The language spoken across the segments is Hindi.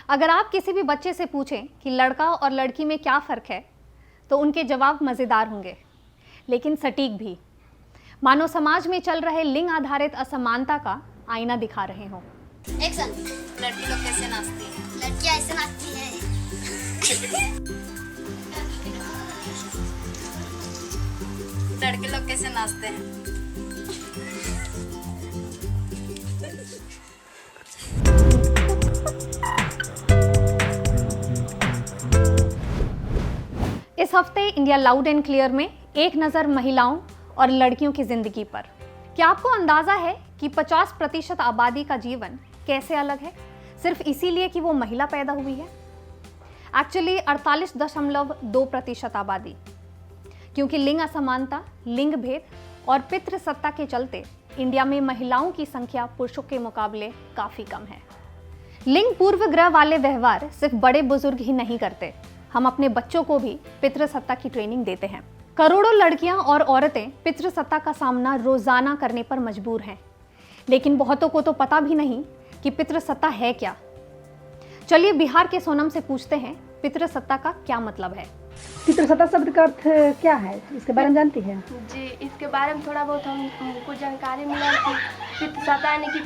अगर आप किसी भी बच्चे से पूछें कि लड़का और लड़की में क्या फ़र्क है, तो उनके जवाब मज़ेदार होंगे, लेकिन सटीक भी, मानो समाज में चल रहे लिंग आधारित असमानता का आईना दिखा रहे हों। एक्शन। लड़की लोग कैसे नाचती है? लड़कियां ऐसे नाचती है। लड़के लोग कैसे नाचते हैं? इस हफ्ते इंडिया लाउड एंड क्लियर में एक नज़र महिलाओं और लड़कियों की जिंदगी पर। क्या आपको अंदाजा है कि 50% आबादी का जीवन कैसे अलग है, सिर्फ इसीलिए कि वो महिला पैदा हुई है? एक्चुअली 48.2% आबादी, क्योंकि लिंग असमानता, लिंग भेद और पितृसत्ता के चलते इंडिया में महिलाओं की संख्या पुरुषों के मुकाबले काफ़ी कम है। लिंग पूर्वग्रह वाले व्यवहार सिर्फ बड़े बुजुर्ग ही नहीं करते, हम अपने बच्चों को भी पितृसत्ता की ट्रेनिंग देते हैं। करोड़ों लड़कियां और औरतें पितृसत्ता का सामना रोजाना करने पर मजबूर हैं, लेकिन बहुतों को तो पता भी नहीं कि पितृसत्ता है क्या। चलिए बिहार के सोनम से पूछते हैं, पितृसत्ता का क्या मतलब है? पितृसत्ता शब्द का अर्थ क्या है, इसके बारे में जानती हैं? जी, इसके बारे में थोड़ा बहुत हमको जानकारी मिला कि पितृसत्ता यानी कि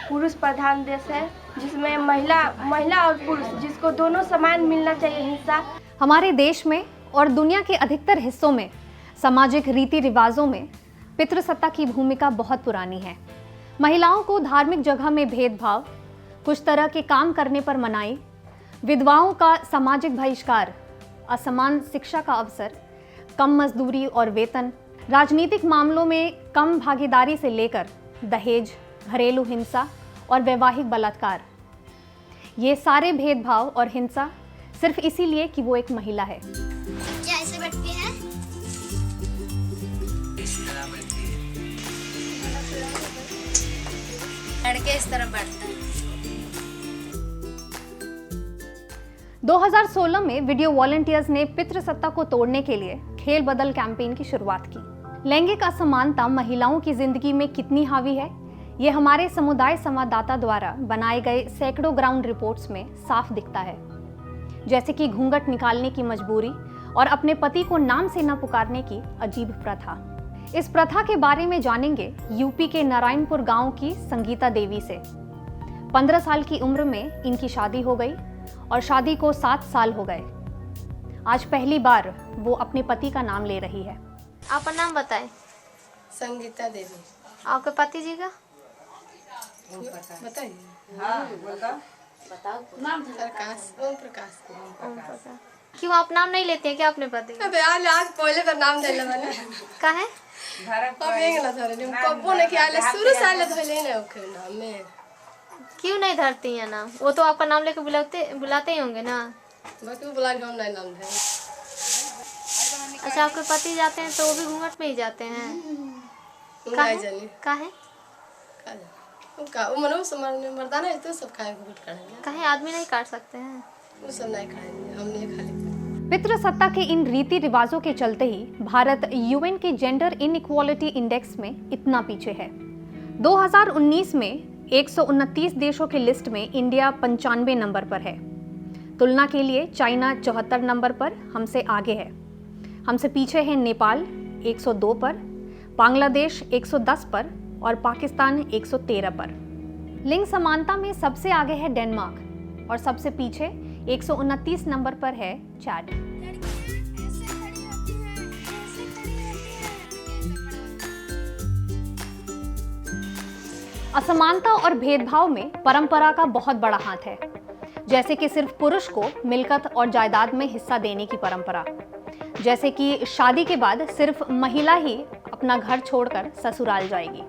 पुरुष प्रधान देश है, जिसमें महिला और पुरुष जिसको दोनों समान मिलना चाहिए हिस्सा। हमारे देश में और दुनिया के अधिकतर हिस्सों में सामाजिक रीति रिवाजों में पितृसत्ता की भूमिका बहुत पुरानी है। महिलाओं को धार्मिक जगह में भेदभाव, कुछ तरह के काम करने पर मनाही, विधवाओं का सामाजिक बहिष्कार, असमान शिक्षा का अवसर, कम मजदूरी और वेतन, राजनीतिक मामलों में कम भागीदारी से लेकर दहेज, घरेलू हिंसा और वैवाहिक बलात्कार, ये सारे भेदभाव और हिंसा सिर्फ इसीलिए कि वो एक महिला है। क्या ऐसे बैठती है? लड़के इस तरह बैठते हैं। 2016 में वीडियो वॉलंटियर्स ने पितृसत्ता को तोड़ने के लिए खेल बदल कैंपेन की शुरुआत की। लैंगिक असमानता महिलाओं की जिंदगी में कितनी हावी है, ये हमारे समुदाय संवाददाता द्वारा बनाए गए सैकड़ों ग्राउंड रिपोर्ट्स में साफ दिखता है। जैसे कि घूंघट निकालने की मजबूरी और अपने पति को नाम से न पुकारने की अजीब प्रथा। इस प्रथा के बारे में जानेंगे यूपी के नारायणपुर गांव की संगीता देवी से। 15 साल की उम्र में इनकी शादी हो गई और शादी को 7 साल हो गए। आज पहली बार वो अपने पति का नाम ले रही है। आपका नाम बताएं। संगीता देवी। आपके पति जी का बताइए। हाँ, बताओ। नाम प्रकाश, ओम प्रकाश। क्यों आप नाम नहीं लेते हैं क्या अपने पति? अबे आज पहले बार नाम देले मैंने। का है? अब एक ना धरे हम कबो नहीं किया, शुरू से आले धइले नहीं ओके नाम में। क्यों नहीं धरती है नाम? वो तो आपका नाम लेके बुलाते ही होंगे ना। बाकी वो बुला के हम नहीं नाम धरे। अच्छा, आपके पति जाते हैं तो वो भी घूंघट में ही जाते हैं? नहीं जानी का है? का वो मनो समाने मर्दाना है तो सब खाए घूट करेंगे। कहीं आदमी नहीं काट सकते हैं? वो सब नहीं खाएंगे, हम नहीं खा लेंगे। पितृसत्ता के इन रीति रिवाजों के चलते ही भारत यूएन के जेंडर इनइक्वालिटी इंडेक्स में इतना पीछे है। 2019 में 129 देशों की लिस्ट में इंडिया 95 नंबर पर है। तुलना के लिए चाइना 74 नंबर पर हमसे आगे है। हमसे पीछे है नेपाल 102 पर, बांग्लादेश 110 पर और पाकिस्तान 113 पर। लिंग समानता में सबसे आगे है डेनमार्क और सबसे पीछे 129 नंबर पर है चाड। असमानता और भेदभाव में परंपरा का बहुत बड़ा हाथ है, जैसे कि सिर्फ पुरुष को मिल्कत और जायदाद में हिस्सा देने की परंपरा, जैसे कि शादी के बाद सिर्फ महिला ही अपना घर छोड़कर ससुराल जाएगी।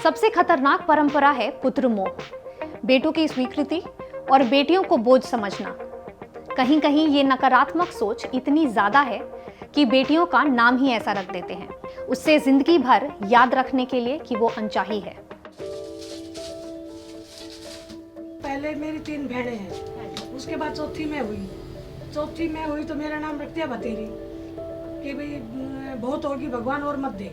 सबसे खतरनाक परंपरा है पुत्र मोह, बेटों की स्वीकृति और बेटियों को बोझ समझना। कहीं कहीं ये नकारात्मक सोच इतनी ज्यादा है कि बेटियों का नाम ही ऐसा रख देते हैं, उससे जिंदगी भर याद रखने के लिए कि वो अनचाही है। पहले मेरी 3 बहनें हैं, उसके बाद चौथी में हुई तो मेरा नाम रख दिया भतेरी कि भाई बहुत होगी भगवान और मत दे।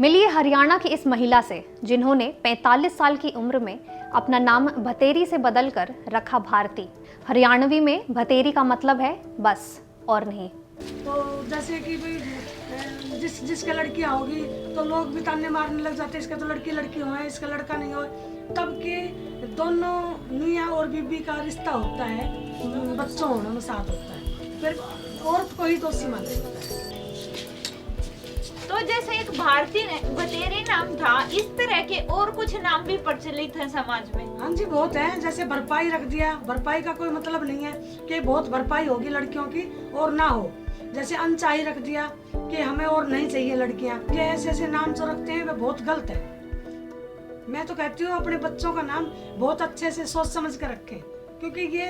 मिलिए हरियाणा की इस महिला से जिन्होंने 45 साल की उम्र में अपना नाम भतेरी से बदलकर रखा भारती। हरियाणवी में भतेरी का मतलब है बस और नहीं। तो जैसे कि भाई जिसका लड़कियाँ होगी तो लोग भी ताने मारने लग जाते हैं, इसका तो लड़की हो है, इसका लड़का नहीं हो। तब के दोनों मियाँ और बीबी का रिश्ता होता है, बच्चों होने में साथ होता है, फिर औरत को ही दोषी माना जाता है। तो जैसे एक भारतीय भतेरी नाम था, इस तरह के और कुछ नाम भी प्रचलित है समाज में? हाँ जी, बहुत है। जैसे भरपाई रख दिया, भरपाई का कोई मतलब नहीं है कि बहुत भरपाई होगी लड़कियों की और ना हो। जैसे अनचाही रख दिया कि हमें और नहीं चाहिए लड़कियां। ये ऐसे ऐसे नाम जो रखते हैं वे बहुत गलत है। मैं तो कहती हूँ अपने बच्चों का नाम बहुत अच्छे से सोच समझ कर रखें, क्योंकि ये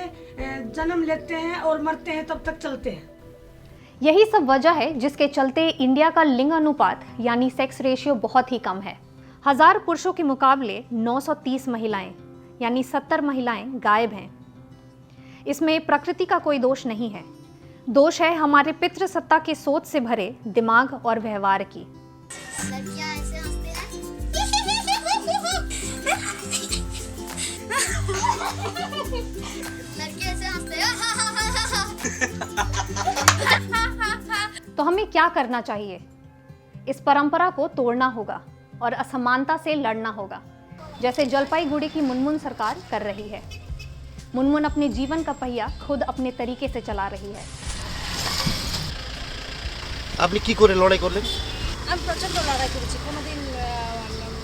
जन्म लेते हैं और मरते हैं तब तक चलते हैं। यही सब वजह है जिसके चलते इंडिया का लिंग अनुपात यानी सेक्स रेशियो बहुत ही कम है। 1000 पुरुषों के मुकाबले 930 महिलाएं यानी 70 महिलाएं गायब हैं। इसमें प्रकृति का कोई दोष नहीं है, दोष है हमारे पितृसत्ता के सोच से भरे दिमाग और व्यवहार की। लड़कियां ऐसे हंसते हैं। लड़के ऐसे हंसते हैं। तो हमें क्या करना चाहिए? इस परंपरा को तोड़ना होगा और असमानता से लड़ना होगा, जैसे जलपाईगुड़ी की मुनमुन सरकार कर रही है। मुनमुन अपने जीवन का पहिया खुद अपने तरीके से चला रही है। আপনি কি করে লড়াই করলেন? আমি প্রচণ্ড লড়াই করেছি। কোনোদিন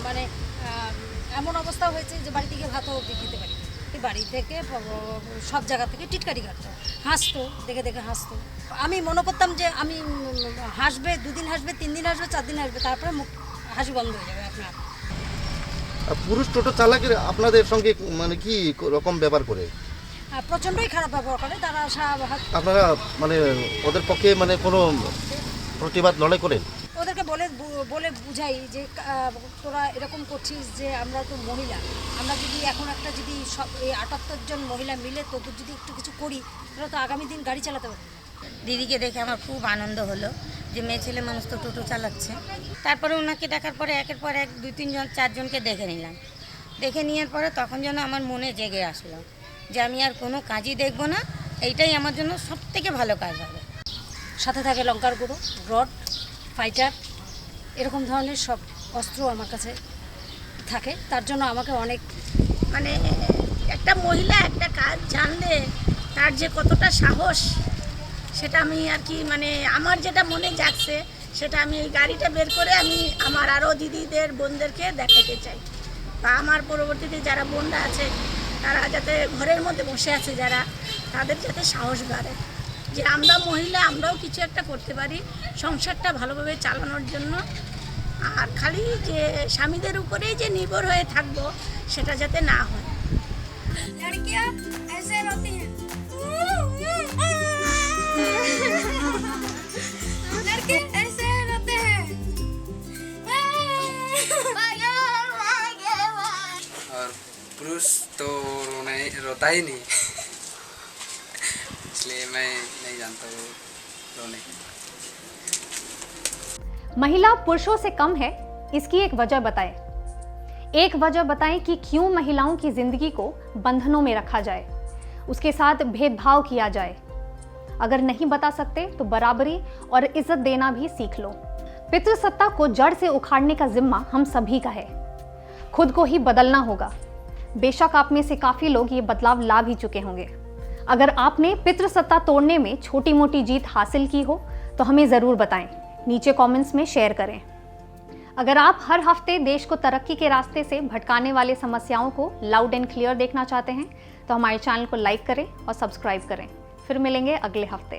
মানে এমন অবস্থা হয়েছে যে বাড়ি থেকে ভাতও অবধি খেতে পারি। বাড়ি থেকে সব জায়গা থেকে টিটকারি কাটতো, হাসতো, দেখে দেখে হাসতো। আমি মনে করতাম যে আমি হাসবে, 2 দিন হাসবে, 3 দিন হাসবে, 4 দিন হাসবে, তারপরে মুখ হাসি বন্ধ হয়ে যাবে আপনার। পুরুষ টোটো চালকের আপনাদের সঙ্গে মানে কি রকম ব্যবহার করে? প্রচণ্ডই খারাপ ব্যবহার করে তারা। আপনারা মানে ওদের পক্ষে মানে কোনো প্রতিবাদ লড়াই করেন? ওদেরকে বলে বুঝাই যে তোরা এরকম করছিস যে আমরা তো মহিলা, আমরা যদি এখন একটা যদি সব এই 78 জন মহিলা মিলে তোদের যদি একটু কিছু করি তাহলে তো আগামী দিন গাড়ি চালাতে পারবো। দিদিকে দেখে আমার খুব আনন্দ হলো যে মেয়ে ছেলে মানুষ তো টোটো চালাচ্ছে। তারপরে ওনাকে দেখার পরে একের পর এক 2-3 জন 4 জনকে দেখে নিলাম। দেখে নেওয়ার পরে তখন যেন আমার মনে জেগে আসলো যে আমি আর কোনো কাজই দেখব না, এইটাই আমার জন্য সবথেকে ভালো কাজ হবে। সাথে থাকে লঙ্কার গুঁড়ো, রড, ফাইটার, এরকম ধরনের সব অস্ত্র আমার কাছে থাকে। তার জন্য আমাকে অনেক মানে একটা মহিলা একটা কাজ জানলে তার যে কতটা সাহস, সেটা আমি আর কি মানে আমার যেটা মনে জাগছে সেটা আমি এই গাড়িটা বের করে আমি আমার আরও দিদিদের বোনদেরকে দেখাতে চাই, বা আমার পরবর্তীতে যারা বোনরা আছে তারা যাতে ঘরের মধ্যে বসে আছে যারা, তাদের যাতে সাহস বাড়ে যে আমরা মহিলা আমরাও কিছু একটা করতে পারি সংসারটা ভালোভাবে চালানোর জন্য। আর খালি যে স্বামীদের উপরেই যে নির্ভর হয়ে থাকবো সেটা যাতে না হয়। लड़कियां ऐसे रोती हैं। लड़के ऐसे रोते हैं। और पुरुष तो रोता ही नहीं इसलिए मैं नहीं जानता वो रोने। महिला पुरुषों से कम है, इसकी एक वजह बताएं। एक वजह बताएं कि क्यों महिलाओं की जिंदगी को बंधनों में रखा जाए, उसके साथ भेदभाव किया जाए। अगर नहीं बता सकते तो बराबरी और इज्जत देना भी सीख लो। पितृसत्ता को जड़ से उखाड़ने का जिम्मा हम सभी का है। खुद को ही बदलना होगा। बेशक आप में से काफ़ी लोग ये बदलाव ला भी चुके होंगे। अगर आपने पितृसत्ता तोड़ने में छोटी मोटी जीत हासिल की हो तो हमें ज़रूर बताएं, नीचे कमेंट्स में शेयर करें। अगर आप हर हफ्ते देश को तरक्की के रास्ते से भटकाने वाले समस्याओं को लाउड एंड क्लियर देखना चाहते हैं तो हमारे चैनल को लाइक करें और सब्सक्राइब करें। फिर मिलेंगे अगले हफ्ते।